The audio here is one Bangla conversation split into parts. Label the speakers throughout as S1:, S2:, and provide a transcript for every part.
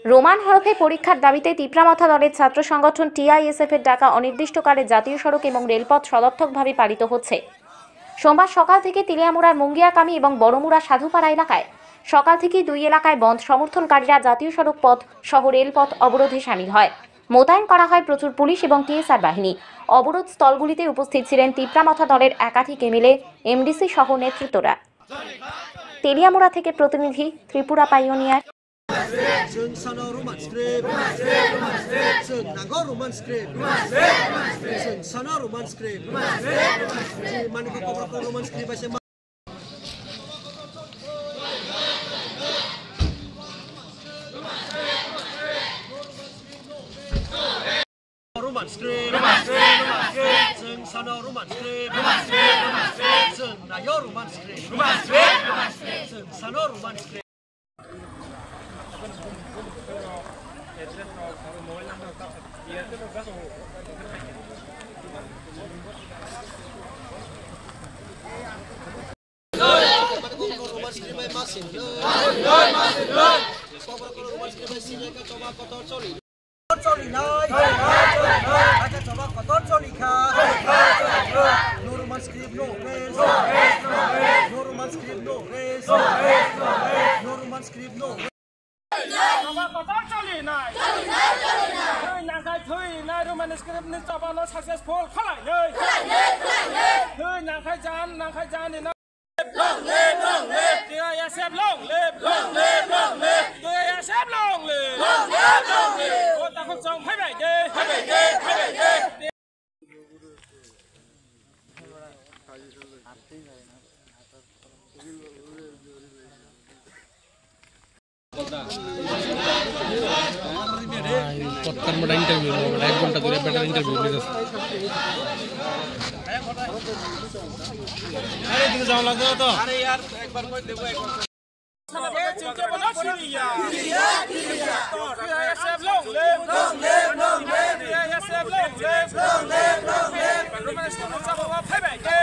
S1: রোমান হরফে পরীক্ষার দাবিতে তিপ্রামাথা দলের ছাত্র সংগঠন টিআইএসএফ এর ডাকা অনির্দিষ্টকালে জাতীয় সড়ক এবং রেলপথ সদর্থকভাবে পালিত হচ্ছে। সোমবার সকাল থেকে তেলিয়ামুড়ার মুঙ্গিয়াকামী এবং বড়মুড়া সাধুপাড়া এলাকায় সকাল থেকেই দুই এলাকায় বন্ধ সমর্থনকারীরা জাতীয় সড়ক পথ সহ রেলপথ অবরোধে সামিল হয়। মোতায়েন করা হয় প্রচুর পুলিশ এবং টিএসআর বাহিনী। অবরোধ স্থলগুলিতে উপস্থিত ছিলেন তিপ্রামাথা দলের একাধিক এমএলএ, এমডিসি সহ নেতৃত্বরা। তেলিয়ামুড়া থেকে প্রতিনিধি ত্রিপুরা পাইওনিয়ার।
S2: जों सानाव रमान स्क्रिप्ट जों नागाव रमान स्क्रिप्ट जों सानाव रमान स्क्रिप्ट जों मानके कबरखौ रमान स्क्रिप्ट बासे रमान स्क्रिप्ट जों सानाव रमान स्क्रिप्ट जों नागाव रमान स्क्रिप्ट जों सानाव Roman script
S3: successful long live DISF long live DISF long live Ôi ta không xong 27 đi
S4: পত্তর বড় ইন্টারভিউ হবে 1 ঘন্টা ধরে বেটার ইন্টারভিউ নিতেছে।
S3: আরে দিকে যাও লাগবে তো আরে यार একবার কই দেব একবার এ চিন্তা বনা Syria DISF long live DISF long live Roman school চাবো 27 কে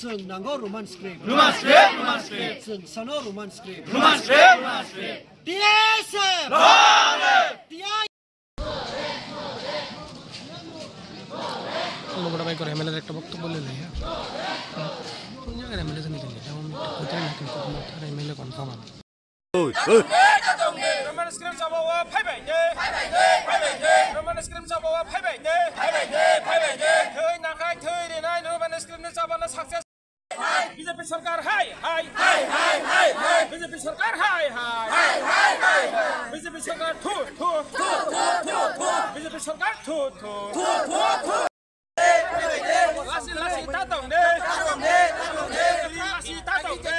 S2: जों नांगौ रमान स्क्रिप्ट जों सानाव रमान स्क्रिप्ट DISF
S4: বড় ভাই করে এমএলএর একটা বক্তব্য বলে নেই। কোন জায়গায় এমএলএ জানি জানি যেমন কোথায় না কিন্তু তার এমএলএ কনফার্ম আছে।
S3: রোমান স্ক্রিপ্ট চাবো 27 কে রোমান স্ক্রিপ্ট চাবো 27 কে থৈ না খাই থৈ রে নাই রোমান স্ক্রিপ্ট চাবো না সাকসেস বিজেপি সরকার হাই হাই বিজেপি সরকার হাই হাই বিজেপি সরকার থু থু বিজেপি সরকার থু থু লাসি লাসি তা দং দে লাসি তা দং দে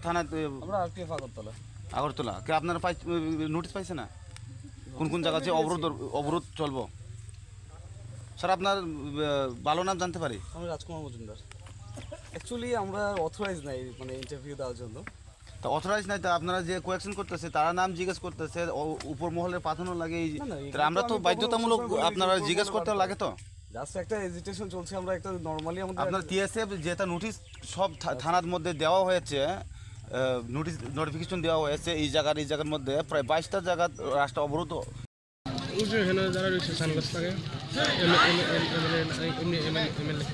S5: থানা
S6: আমরা আরটিএফ
S5: আগরতলা কে আপনারা নোটিশ পাইছে না কোন কোন জায়গা আছে অবরোধ চলবো? স্যার আপনার ভালো নাম জানতে পারি?
S6: আমি রাজকুমার মজুমদার। অ্যাকচুয়ালি আমরা অথরাইজ নাই মানে ইন্টারভিউ দেওয়ার জন্য।
S5: তা অথরাইজ নাই, তা আপনারা যে কোয়েকশন করতেছে তারা নাম জিজ্ঞেস করতেছে, উপর মহলে পাঠানো লাগে, আমরা তো বাধ্যতামূলক আপনারা জিজ্ঞেস করতে লাগে তো।
S6: জাস্ট একটা এজিটেশন চলছে, আমরা একটা নরমালি আমাদের
S5: আপনার টিএসএফ যেটা নোটিশ সব থানার মধ্যে দেওয়া হয়েছে, নোটিশ নোটিফিকেশন দেওয়া হয়েছে এই জায়গার মধ্যে প্রায় 22টা জায়গা রাস্তা অবরোধ।
S4: এখানে যারা রয়েছে সানগ্লাস থাকে এমএলএ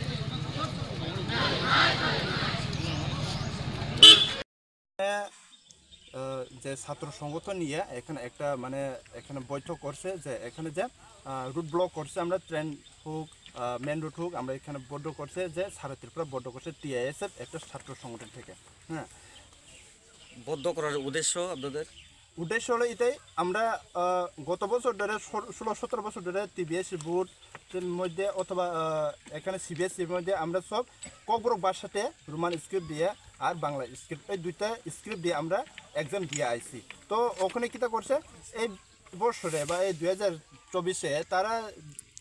S7: যে ছাত্র সংগঠন নিয়ে এখানে একটা মানে এখানে বৈঠক করছে যে এখানে যে রুট ব্লক করছে, আমরা ট্রেন হোক মেন রুট হোক আমরা এখানে বদ্ধ করছে যে সারা ত্রিপুরা বদ্ধ করছে টিআইএসএফ একটা ছাত্র সংগঠন থেকে। হ্যাঁ,
S8: বদ্ধ করার উদ্দেশ্য আপনাদের?
S7: উদ্দেশ্য হলো এটাই, আমরা গত বছর ধরে 16-17 বছর ধরে টিবিএসসি বোর্ডের মধ্যে অথবা এখানে সিবিএসসির মধ্যে আমরা সব ককবরক ভাষাতে রোমান স্ক্রিপ্ট দিয়ে আর বাংলা স্ক্রিপ্ট, এই দুইটা স্ক্রিপ্ট দিয়ে আমরা এক্সাম দিয়ে আইছি। তো ওখানে কীটা করছে এই বছরে বা এই 24-এ তারা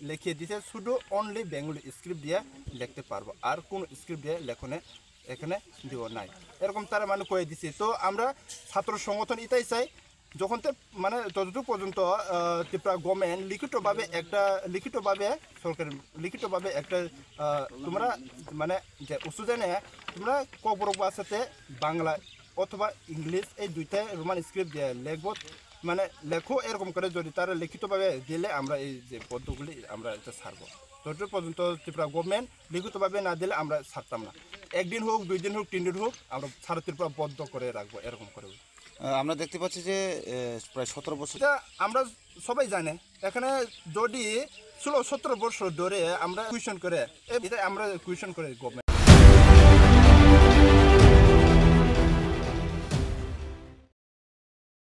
S7: লিখিয়ে দিতে শুধু অনলি বেঙ্গলি স্ক্রিপ্ট দিয়ে লিখতে পারবো, আর কোনো স্ক্রিপ্ট দিয়ে লেখনে এখানে দেওয়া নাই, এরকম তারা মানে কয়ে দিছে। তো আমরা ছাত্র সংগঠন এটাই চাই, যখন মানে যতটুকু পর্যন্ত ত্রিপুরা গভর্নমেন্ট লিখিতভাবে সরকার লিখিতভাবে একটা তোমরা মানে যে উচ্চজনে তোমরা কবরক ভাষাতে বাংলা অথবা ইংলিশ এই দুইটাই রোমান স্ক্রিপ্ট দিয়ে লিখব, মানে লেখো, এরকম করে যদি তারা লিখিতভাবে দিলে আমরা এই যে পদ্মগুলি আমরা এটা ছাড়বো। যতটুকু পর্যন্ত ত্রিপুরা গভর্নমেন্ট লিখিতভাবে না দিলে আমরা ছাড়তাম না, 1 দিন হোক 2 দিন হোক 3 দিন হোক আমরা সারা ত্রিপুরা বদ্ধ করে রাখবো, এরকম করে।
S5: আমরা দেখতে পাচ্ছি যে প্রায় 17 বছর
S7: এটা আমরা সবাই জানে, এখানে যদি 16-17 বছর ধরে আমরা কুয়েশন করে, এটা আমরা কুয়েশন করে গভর্নমেন্ট